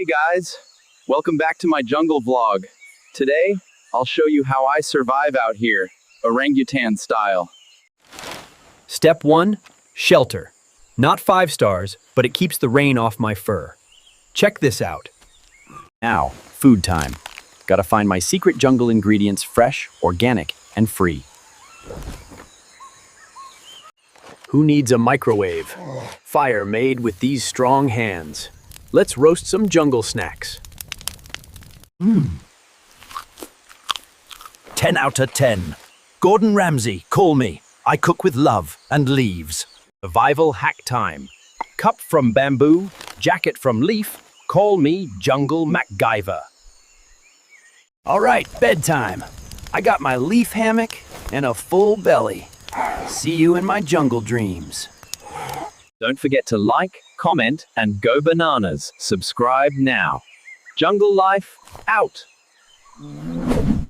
Hey guys, welcome back to my jungle vlog. Today, I'll show you how I survive out here, orangutan style. Step 1. Shelter. Not 5 stars, but it keeps the rain off my fur. Check this out. Now, food time. Gotta find my secret jungle ingredients fresh, organic, and free. Who needs a microwave? Fire made with these strong hands. Let's roast some jungle snacks. 10 out of 10. Gordon Ramsay, call me. I cook with love and leaves. Survival hack time. Cup from bamboo, jacket from leaf. Call me Jungle MacGyver. All right, bedtime. I got my leaf hammock and a full belly. See you in my jungle dreams. Don't forget to like, comment, and go bananas. Subscribe now. Jungle life, out.